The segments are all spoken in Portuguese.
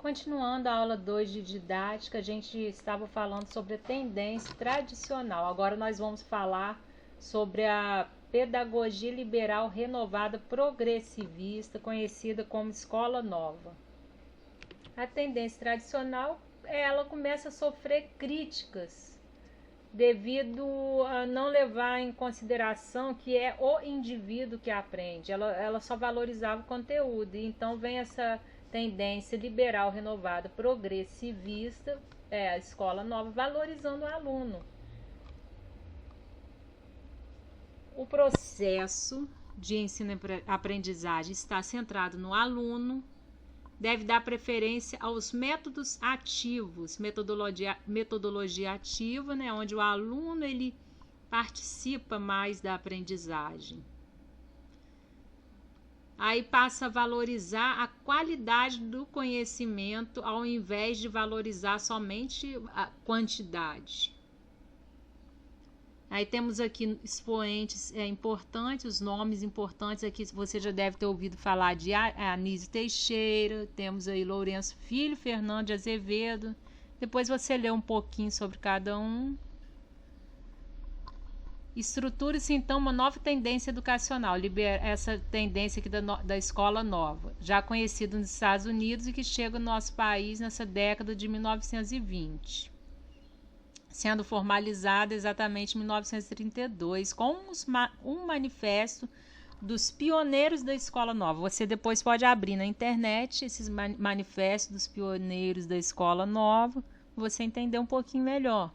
Continuando a aula 2 de didática, a gente estava falando sobre a tendência tradicional. Agora nós vamos falar sobre a pedagogia liberal renovada progressivista, conhecida como escola nova. A tendência tradicional, ela começa a sofrer críticas devido a não levar em consideração que é o indivíduo que aprende. Ela só valorizava o conteúdo. E então vem essa tendência liberal renovada progressivista, a escola nova, valorizando o aluno. O processo de ensino-aprendizagem está centrado no aluno, deve dar preferência aos métodos ativos, metodologia ativa, né, onde o aluno ele participa mais da aprendizagem. Aí passa a valorizar a qualidade do conhecimento ao invés de valorizar somente a quantidade. Aí temos aqui expoentes importantes, os nomes importantes aqui você já deve ter ouvido falar de Anísio Teixeira, temos aí Lourenço Filho, Fernando de Azevedo, depois você lê um pouquinho sobre cada um. Estrutura-se então uma nova tendência educacional, essa tendência aqui da escola nova, já conhecida nos Estados Unidos e que chega no nosso país nessa década de 1920. Sendo formalizada exatamente em 1932, com um manifesto dos pioneiros da escola nova. Você depois pode abrir na internet esses manifestos dos pioneiros da escola nova, você entender um pouquinho melhor.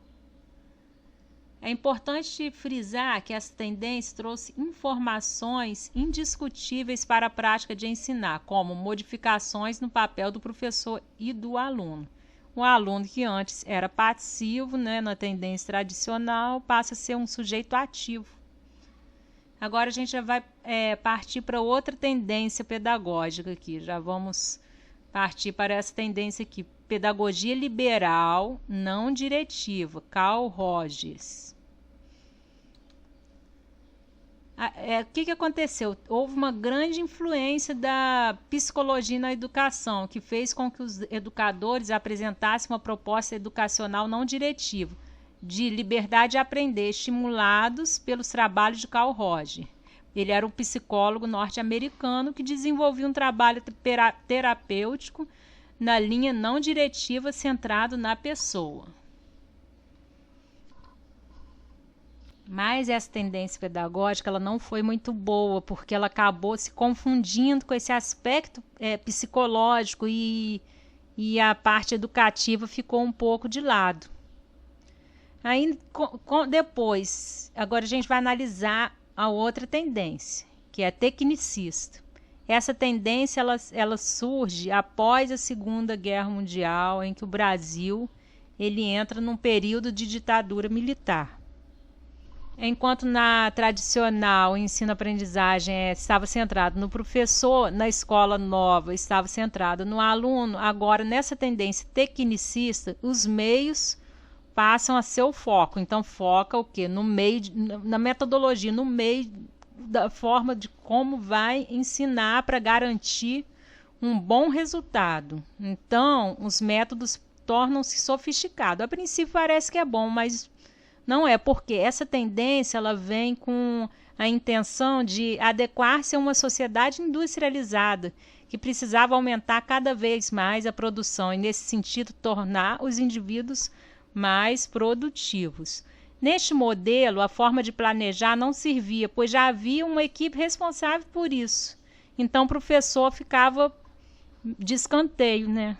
É importante frisar que essa tendência trouxe informações indiscutíveis para a prática de ensinar, como modificações no papel do professor e do aluno. O aluno que antes era passivo, né, na tendência tradicional, passa a ser um sujeito ativo. Agora a gente já vai partir para outra tendência pedagógica aqui. Já vamos partir para essa tendência aqui. Pedagogia liberal não diretiva, Carl Rogers. O que aconteceu? Houve uma grande influência da psicologia na educação, que fez com que os educadores apresentassem uma proposta educacional não diretiva, de liberdade de aprender, estimulados pelos trabalhos de Carl Rogers. Ele era um psicólogo norte-americano que desenvolvia um trabalho terapêutico na linha não diretiva centrado na pessoa. Mas essa tendência pedagógica ela não foi muito boa, porque ela acabou se confundindo com esse aspecto psicológico e a parte educativa ficou um pouco de lado. Aí, depois, agora a gente vai analisar a outra tendência, que é tecnicista. Essa tendência ela surge após a Segunda Guerra Mundial, em que o Brasil ele entra num período de ditadura militar. Enquanto na tradicional ensino-aprendizagem estava centrado no professor, na escola nova estava centrado no aluno, agora nessa tendência tecnicista, os meios passam a ser o foco. Então foca o quê? No meio, na metodologia, no meio da forma de como vai ensinar para garantir um bom resultado. Então os métodos tornam-se sofisticados. A princípio parece que é bom, mas não é, porque essa tendência ela vem com a intenção de adequar-se a uma sociedade industrializada, que precisava aumentar cada vez mais a produção e, nesse sentido, tornar os indivíduos mais produtivos. Neste modelo, a forma de planejar não servia, pois já havia uma equipe responsável por isso. Então, o professor ficava de escanteio, né?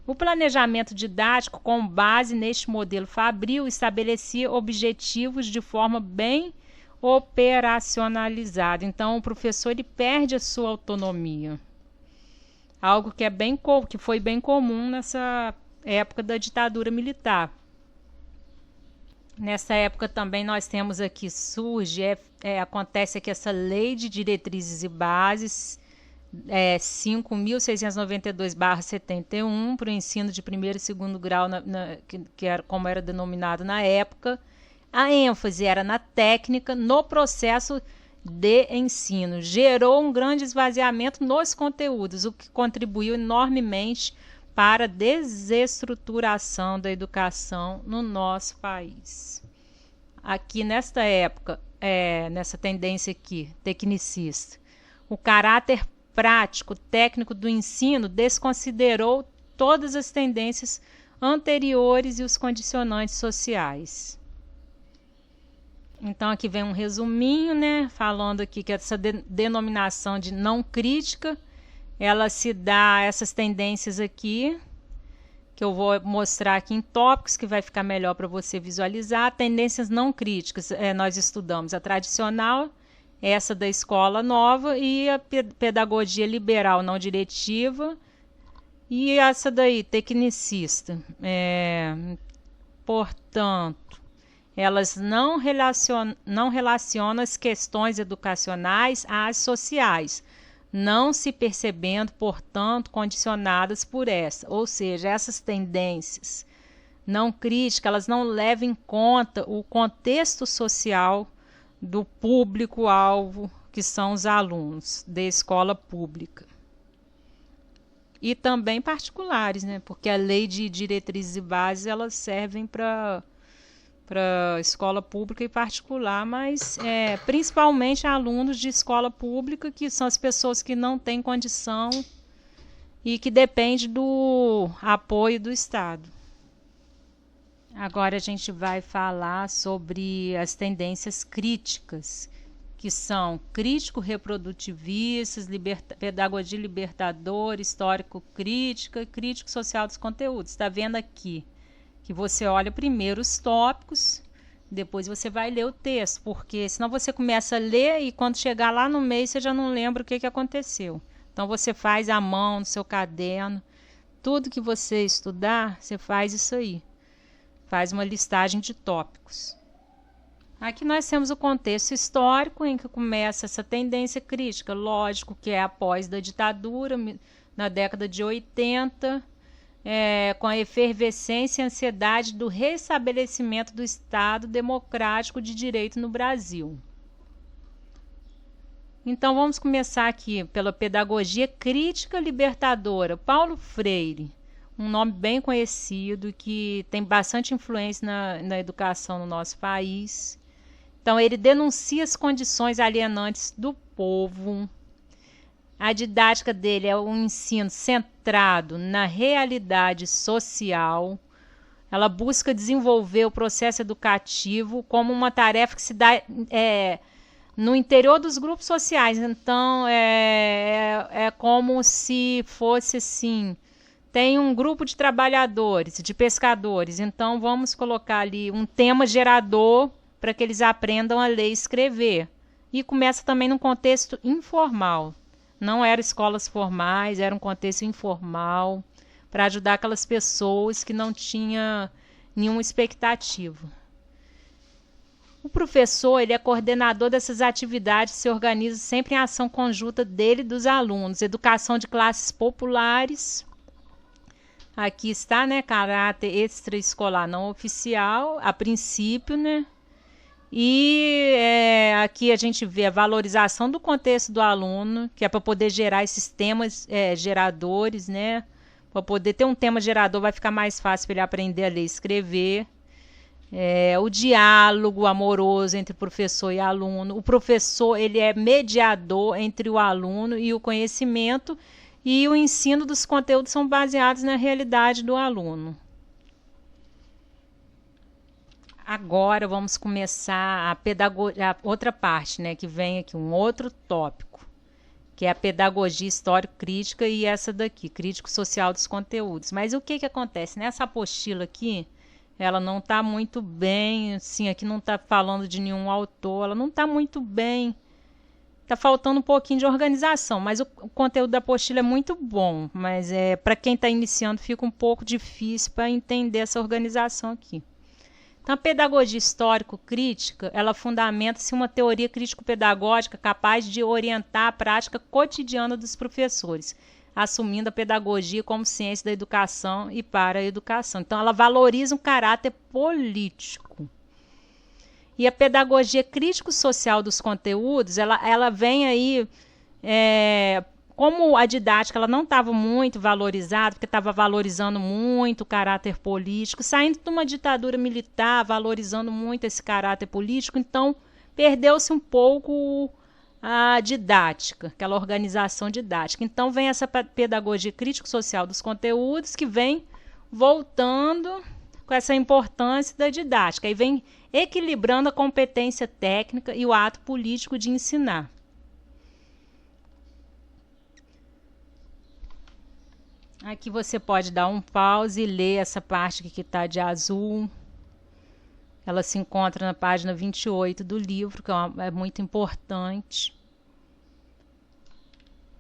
O planejamento didático, com base neste modelo fabril, estabelecia objetivos de forma bem operacionalizada. Então, o professor ele perde a sua autonomia. Algo que foi bem comum nessa época da ditadura militar. Nessa época também nós temos aqui, acontece aqui essa Lei de Diretrizes e Bases, 5.692/71 para o ensino de primeiro e segundo grau, que era como era denominado na época. A ênfase era na técnica, no processo de ensino. Gerou um grande esvaziamento nos conteúdos, o que contribuiu enormemente para a desestruturação da educação no nosso país. Aqui nesta época, nessa tendência aqui, tecnicista, o caráter prático, técnico do ensino desconsiderou todas as tendências anteriores e os condicionantes sociais. Então aqui vem um resuminho, né, falando aqui que essa denominação de não crítica, ela se dá a essas tendências aqui, que eu vou mostrar aqui em tópicos, que vai ficar melhor para você visualizar. Tendências não críticas, nós estudamos a tradicional, essa da escola nova, e a pedagogia liberal não diretiva, e essa daí, tecnicista. Portanto, elas não relacionam as questões educacionais às sociais, não se percebendo, portanto, condicionadas por essa. Ou seja, essas tendências não críticas, elas não levam em conta o contexto social do público-alvo, que são os alunos da escola pública. E também particulares, né? Porque a lei de diretrizes e bases, elas servem para escola pública e particular, mas principalmente alunos de escola pública, que são as pessoas que não têm condição e que dependem do apoio do Estado. Agora a gente vai falar sobre as tendências críticas, que são crítico-reprodutivistas, pedagogia libertadora, histórico-crítica e crítico-social dos conteúdos. Está vendo aqui que você olha primeiro os tópicos, depois você vai ler o texto, porque senão você começa a ler e quando chegar lá no meio você já não lembra o que aconteceu. Então você faz à mão, no seu caderno, tudo que você estudar, você faz isso aí. Faz uma listagem de tópicos. Aqui nós temos o contexto histórico em que começa essa tendência crítica, lógico que é após da ditadura, na década de 80, com a efervescência e ansiedade do restabelecimento do Estado democrático de direito no Brasil. Então vamos começar aqui pela pedagogia crítica libertadora. Paulo Freire, um nome bem conhecido que tem bastante influência na educação no nosso país. Então ele denuncia as condições alienantes do povo. A didática dele é um ensino centrado na realidade social. Ela busca desenvolver o processo educativo como uma tarefa que se dá no interior dos grupos sociais. Então, é como se fosse assim, tem um grupo de trabalhadores, de pescadores. Então, vamos colocar ali um tema gerador para que eles aprendam a ler e escrever. E começa também num contexto informal. Não eram escolas formais, era um contexto informal, para ajudar aquelas pessoas que não tinham nenhuma expectativa. O professor, ele é coordenador dessas atividades, se organiza sempre em ação conjunta dele e dos alunos. Educação de classes populares. Aqui está, né, caráter extraescolar não oficial, a princípio, né? E aqui a gente vê a valorização do contexto do aluno, que é para poder gerar esses temas geradores, né? Para poder ter um tema gerador, vai ficar mais fácil para ele aprender a ler e escrever. O diálogo amoroso entre professor e aluno. O professor, ele é mediador entre o aluno e o conhecimento, e o ensino dos conteúdos são baseados na realidade do aluno. Agora vamos começar a outra parte, né, que vem aqui, um outro tópico, que é a pedagogia histórico-crítica, e essa daqui, crítico-social dos conteúdos. Mas o que acontece? Nessa apostila aqui, ela não está muito bem, assim, aqui não está falando de nenhum autor, ela não está muito bem, está faltando um pouquinho de organização, mas o conteúdo da apostila é muito bom, mas para quem está iniciando fica um pouco difícil para entender essa organização aqui. Então, a pedagogia histórico-crítica, ela fundamenta-se em uma teoria crítico-pedagógica capaz de orientar a prática cotidiana dos professores, assumindo a pedagogia como ciência da educação e para a educação. Então, ela valoriza um caráter político. E a pedagogia crítico-social dos conteúdos, ela vem aí como a didática ela não estava muito valorizada, porque estava valorizando muito o caráter político, saindo de uma ditadura militar, valorizando muito esse caráter político, então perdeu-se um pouco a didática, aquela organização didática. Então vem essa pedagogia crítico-social dos conteúdos que vem voltando com essa importância da didática, e vem equilibrando a competência técnica e o ato político de ensinar. Aqui você pode dar um pause e ler essa parte que está de azul. Ela se encontra na página 28 do livro, que é muito importante.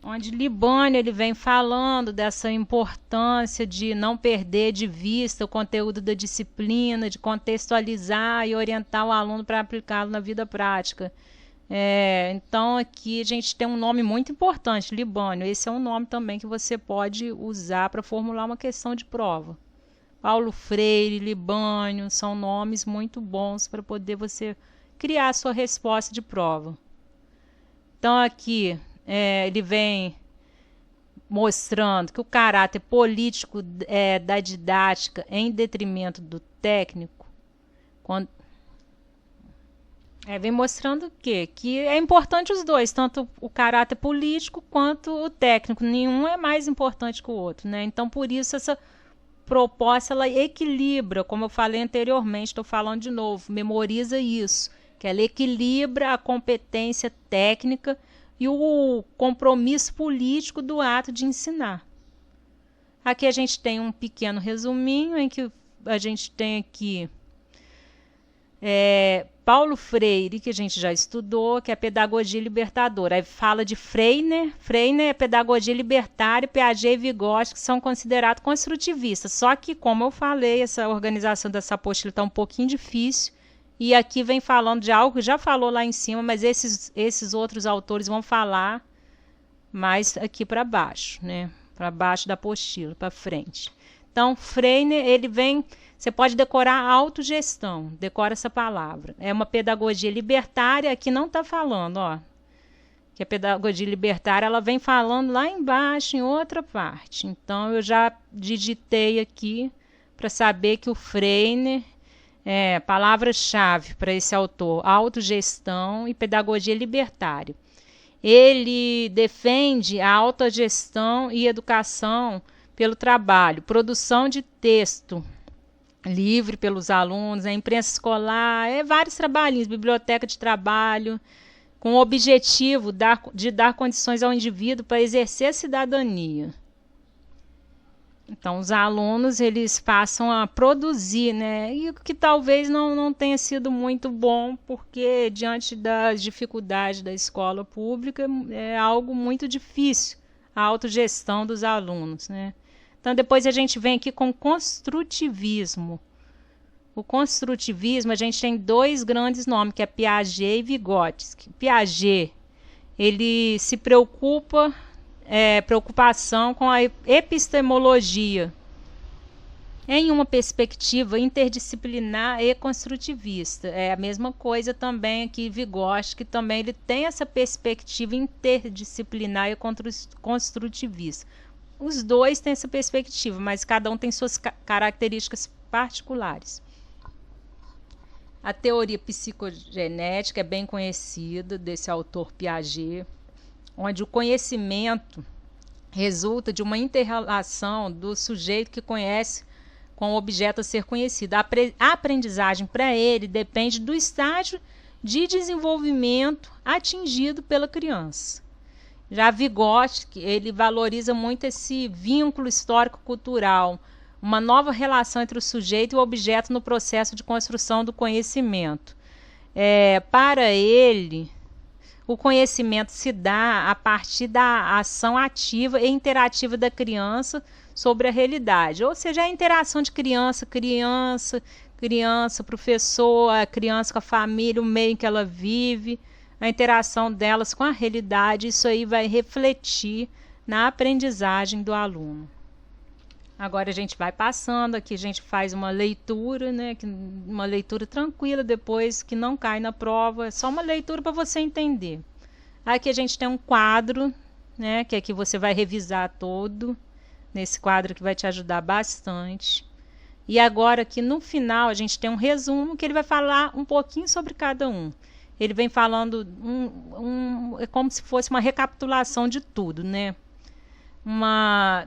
Onde Libânio ele vem falando dessa importância de não perder de vista o conteúdo da disciplina, de contextualizar e orientar o aluno para aplicá-lo na vida prática. Então aqui a gente tem um nome muito importante, Libânio. Esse é um nome também que você pode usar para formular uma questão de prova. Paulo Freire, Libânio, são nomes muito bons para poder você criar a sua resposta de prova. Então aqui ele vem mostrando que o caráter político da didática em detrimento do técnico, vem mostrando o quê? Que é importante os dois, tanto o caráter político quanto o técnico. Nenhum é mais importante que o outro, né? Então, por isso, essa proposta ela equilibra, como eu falei anteriormente, estou falando de novo, memoriza isso, que ela equilibra a competência técnica e o compromisso político do ato de ensinar. Aqui a gente tem um pequeno resuminho em que a gente tem aqui Paulo Freire, que a gente já estudou, que é a pedagogia libertadora. Aí fala de Freire é pedagogia libertária, Piaget e Vygotsky, que são considerados construtivistas. Só que, como eu falei, essa organização dessa apostila está um pouquinho difícil. E aqui vem falando de algo que já falou lá em cima, mas esses outros autores vão falar mais aqui para baixo, né? Para baixo da apostila, para frente. Então, Freire, ele vem... Você pode decorar autogestão, decora essa palavra. É uma pedagogia libertária, aqui não está falando, ó. Que a pedagogia libertária, ela vem falando lá embaixo, em outra parte. Então, eu já digitei aqui para saber que o Freire, palavra-chave para esse autor, autogestão e pedagogia libertária. Ele defende a autogestão e educação pelo trabalho, produção de texto livre pelos alunos, a imprensa escolar, vários trabalhinhos, biblioteca de trabalho, com o objetivo de dar condições ao indivíduo para exercer a cidadania. Então, os alunos eles passam a produzir, né? E que talvez não tenha sido muito bom, porque diante das dificuldades da escola pública, é algo muito difícil a autogestão dos alunos, né? Então, depois a gente vem aqui com construtivismo. O construtivismo, a gente tem dois grandes nomes, que é Piaget e Vygotsky. Piaget, ele se preocupação com a epistemologia, em uma perspectiva interdisciplinar e construtivista. É a mesma coisa também aqui, Vygotsky, também ele tem essa perspectiva interdisciplinar e construtivista. Os dois têm essa perspectiva, mas cada um tem suas características particulares. A teoria psicogenética é bem conhecida, desse autor Piaget, onde o conhecimento resulta de uma inter-relação do sujeito que conhece com o objeto a ser conhecido. A aprendizagem para ele depende do estágio de desenvolvimento atingido pela criança. Já Vygotsky, ele valoriza muito esse vínculo histórico-cultural, uma nova relação entre o sujeito e o objeto no processo de construção do conhecimento. Para ele, o conhecimento se dá a partir da ação ativa e interativa da criança sobre a realidade, ou seja, a interação de criança, professor, a criança com a família, o meio em que ela vive, a interação delas com a realidade, isso aí vai refletir na aprendizagem do aluno. Agora a gente vai passando, aqui a gente faz uma leitura, né, uma leitura tranquila depois, que não cai na prova, é só uma leitura para você entender. Aqui a gente tem um quadro né, que aqui você vai revisar todo, nesse quadro que vai te ajudar bastante. E agora aqui no final a gente tem um resumo que ele vai falar um pouquinho sobre cada um. Ele vem falando, é como se fosse uma recapitulação de tudo, né?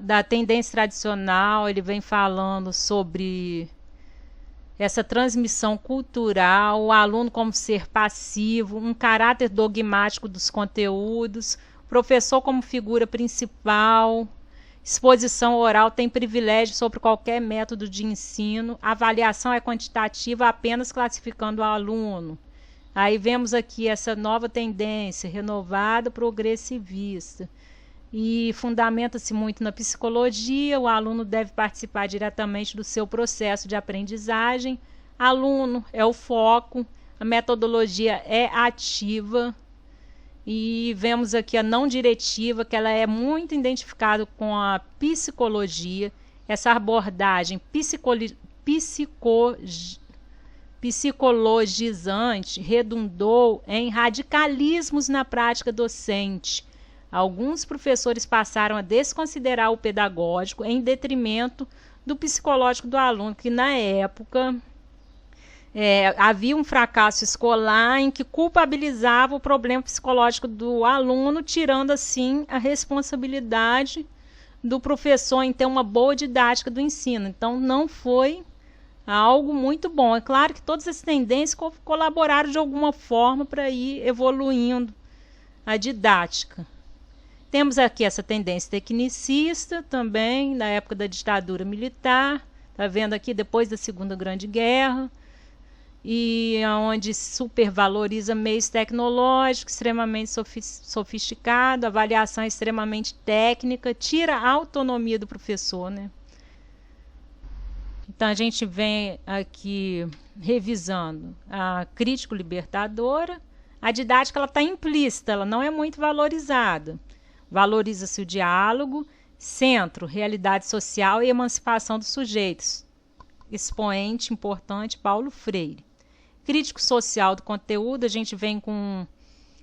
Da tendência tradicional, ele vem falando sobre essa transmissão cultural, o aluno como ser passivo, um caráter dogmático dos conteúdos, professor como figura principal, exposição oral tem privilégio sobre qualquer método de ensino, avaliação é quantitativa apenas classificando o aluno. Aí vemos aqui essa nova tendência, renovada, progressivista. E fundamenta-se muito na psicologia, o aluno deve participar diretamente do seu processo de aprendizagem, aluno é o foco, a metodologia é ativa, e vemos aqui a não diretiva, que ela é muito identificada com a psicologia, essa abordagem psicologizante redundou em radicalismos na prática docente. Alguns professores passaram a desconsiderar o pedagógico em detrimento do psicológico do aluno, que na época havia um fracasso escolar em que culpabilizava o problema psicológico do aluno, tirando assim a responsabilidade do professor em ter uma boa didática do ensino. Então não foi algo muito bom. É claro que todas as tendências colaboraram de alguma forma para ir evoluindo a didática. Temos aqui essa tendência tecnicista também, na época da ditadura militar, está vendo aqui depois da Segunda Grande Guerra, e onde supervaloriza meios tecnológicos, extremamente sofisticado, avaliação extremamente técnica, tira a autonomia do professor, né? Então a gente vem aqui revisando a crítico-libertadora, a didática está implícita, ela não é muito valorizada. Valoriza-se o diálogo, centro, realidade social e emancipação dos sujeitos. Expoente importante, Paulo Freire. Crítico social do conteúdo, a gente vem com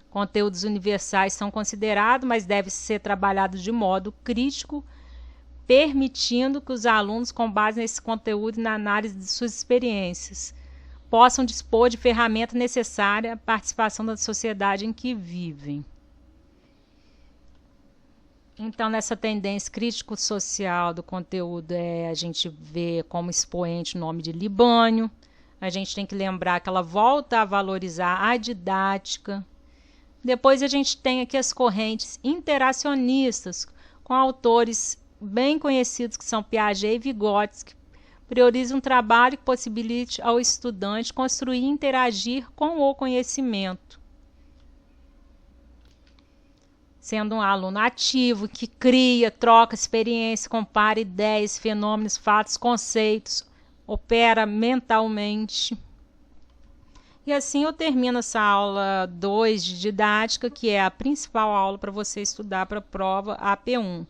conteúdos universais, são considerados, mas deve ser trabalhado de modo crítico, permitindo que os alunos, com base nesse conteúdo e na análise de suas experiências, possam dispor de ferramenta necessária à participação da sociedade em que vivem. Então, nessa tendência crítico-social do conteúdo, a gente vê como expoente o nome de Libânio. A gente tem que lembrar que ela volta a valorizar a didática. Depois a gente tem aqui as correntes interacionistas, com autores bem conhecidos que são Piaget e Vygotsky, priorizam um trabalho que possibilite ao estudante construir e interagir com o conhecimento, sendo um aluno ativo, que cria, troca experiência, compara ideias, fenômenos, fatos, conceitos, opera mentalmente. E assim eu termino essa aula 2 de didática, que é a principal aula para você estudar para a prova AP1.